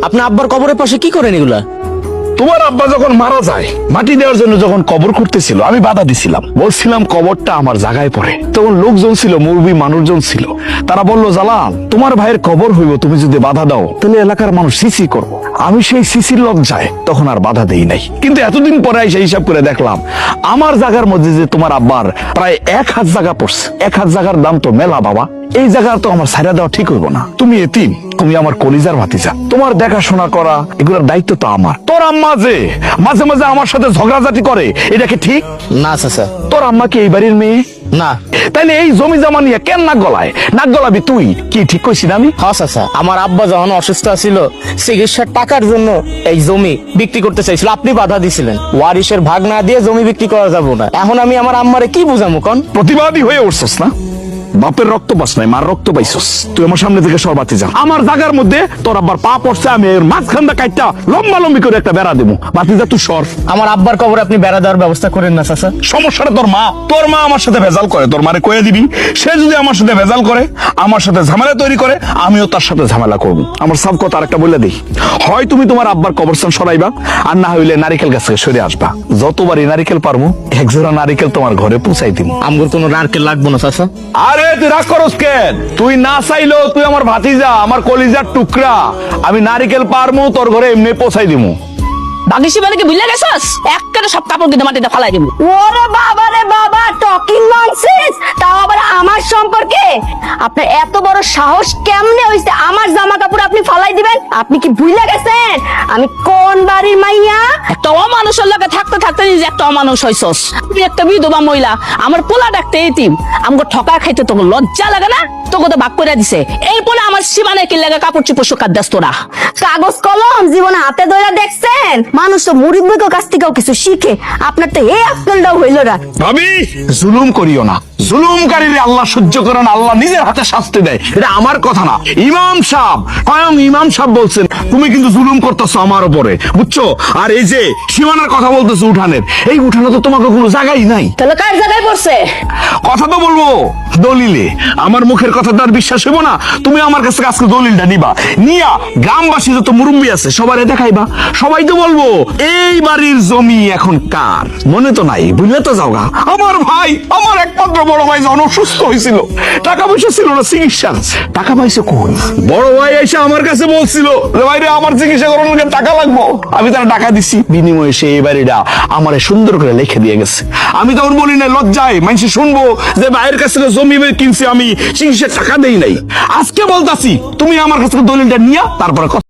আপনি আব্বার কবরের পাশে কি করেন এগুলা? তোমার আব্বা যখন মারা যায়, মাটি দেওয়ার জন্য যখন কবর করতেছিল, আমি বাধা দিছিলাম, বলছিলাম কবরটা আমার জায়গায় পড়ে। তখন লোকজন ছিল, মুরবি মানুষজন ছিল, তারা বলল জালাল তোমার ভাইয়ের কবর হইব, তুমি যদি বাধা দাও তাহলে এলাকার মানুষ সিসি করবো। আমি সেই সিসির লজ্জায় তখন আর বাধা দেই নাই। কিন্তু এতদিন পরে এসে হিসাব করে দেখলাম আমার জায়গার মধ্যে যে তোমার আব্বার প্রায় 1,000 জায়গা পড়ছে। 1,000 জায়গার দাম তো মেলা বাবা, এই জায়গা তো আমার ছাইরা দেওয়া ঠিক হইব না। তুমি এতিম, তুমি আমার কলিজার ভাতিজা, তোমার দেখাশোনা করা এগুলোর দায়িত্ব তো আমার। তোর আম্মা যে মাঝে মাঝে আমার সাথে ঝগড়াঝাটি করে, এটা কি ঠিক? না চাচা। তোর আম্মা কি এই বাড়ির মেয়ে না। তাইলে এই জমি জমা নিয়ে কেন নাক গলায়? নাক গলাবি তুই? কি ঠিক কইছি না আমি? হ্যাঁ চাচা, আমার আব্বা যখন অসুস্থ ছিল চিকিৎসার টাকার জন্য এই জমি বিক্রি করতে চাইছিল, আপনি বাধা দিছিলেন। ওয়ারিশের ভাগ না দিয়ে জমি বিক্রি করা যাবে না। এখন আমি আমার আম্মারে কি বুঝামু কোন? প্রতিবাদী হয়ে উঠছস না? বাপের রক্ত পাস নাই, মার রক্ত পাইছস। তুই আমার সামনে থেকে সরবাতি যা। আমার জায়গার মধ্যে তোর আব্বার পা পড়ছে, আমি এর মাঝখানটা কাটটা লম্বা লম্বি করে একটা বেড়া দেবো। বাতি যা, তুই সর। আমার আব্বার কবরে আপনি বেড়া দেওয়ার ব্যবস্থা করেন না চাচা। সমস্যাটা তোর মা। তোর মা আমার সাথে ভেজাল করে, তোর মারে কয়ে দিবি। সে যদি আমার সাথে ভেজাল করে, আমার সাথে ঝামেলা তৈরি করে, আমিও তার সাথে ঝামেলা করবো। আমার সব কথা আরেকটা বলে দিই, হয় তুমি তোমার আব্বার কবরস্থান সরাইবা, আর না হইলে নারিকেল গাছ থেকে সরে আসবা। যতবারই নারিকেল পারবো একজোড়া নারিকেল তোমার ঘরে পৌঁছাই দিব। আমগুর কোনো নারকেল লাগবো না চাচা। আরে তুই রাগ করস কেন? তুই না চাইলেও তুই আমার ভাতিজা, আমার কলিজার টুকরা। আমি নারিকেল পারমু, তোর ঘরে এমনি পৌঁছাই দিমু। বাগিসি বাড়িকে ভুলে গেছস? একটা সব কাপড় কিন্তু মাটিতে ফালাই দিব। ওরে বাবা রে বাবা, টকিং ননসেন্স! তাও আবার আমার সম্পর্কে? আপনার এত বড় সাহস কেমনে হইছে আমার জামা কাপড় আপনি ফালাই দিবেন? আপনি কি ভুলে গেছেন আমি কোন বাড়ির মাইয়া? একটা অমানুষের লগে থাকতে থাকতে নিজে একটা অমানুষ হইছস। তুমি একটা বিধবা মহিলা, আমার পোলা ডাকতে এতিম, আমাকে ঠকা খাইতে তোকে লজ্জা লাগে না? তোকে তো ভাগ করে দিছে। এরপরে আমার সীমানে কি লাগে কাপড় চোপড় শুকাত দেস তোরা? কাগজ কলম জীবনে হাতে ধরে দেখছেন? মানুষ তো মুরিব্বির কাছ থেকেও কিছু শিখে। আপনার তো এই আক্কেলটাও হইল না। ভাবি, জুলুম করিও না। জুলুমকারীরে আল্লাহ সহ্য করে না, আল্লাহ নিজের হাতে শাস্তি দেয়। এটা আমার কথা না, ইমাম সাহেব, স্বয়ং ইমাম সাহেব বলছেন তুমি কিন্তু জুলুম করতেছো আমার উপরে, বুঝছো? আর এই যে সীমানার কথা বলতেছো উঠানের, এই উঠানে তো তোমাকে কোনো জায়গাই নাই। তাহলে কার জায়গায় পড়ছে? কথা তো বলবো দলিলে, আমার মুখের কথা তো আর বিশ্বাস হইব না। তুমি আমার কাছে আজকে দলিলটা নিবা, নিয়া গ্রামবাসী যত মুরব্বী আছে সবাই দেখাইবা। সবাই তো বলবো এই বাড়ির জমি এখন কার। মনে তো নাই, বুঝলে তো যাওগা। আমার ভাই, আমার একমাত্র বড় ভাই যখন অসুস্থ হয়েছিল, টাকা পয়সা ছিল না চিকিৎসা, টাকা পয়সা কই? বড় ভাই এসে আমার কাছে বলছিল যে ভাই রে আমার চিকিৎসা করানোর টাকা লাগবো। আমি তার টাকা দিছি, বিনিময়ে সে এই বাড়িটা আমারে সুন্দর করে লিখে দিয়ে গেছে। আমি তখন বলি না লজ্জায় মানুষ শুনবো যে ভাইয়ের কাছ থেকে জমি কিনছি, আমি চিকিৎসার টাকা দেই নাই। আজকে বলতাছি তুমি আমার কাছ থেকে দলিলটা নিয়া তারপরে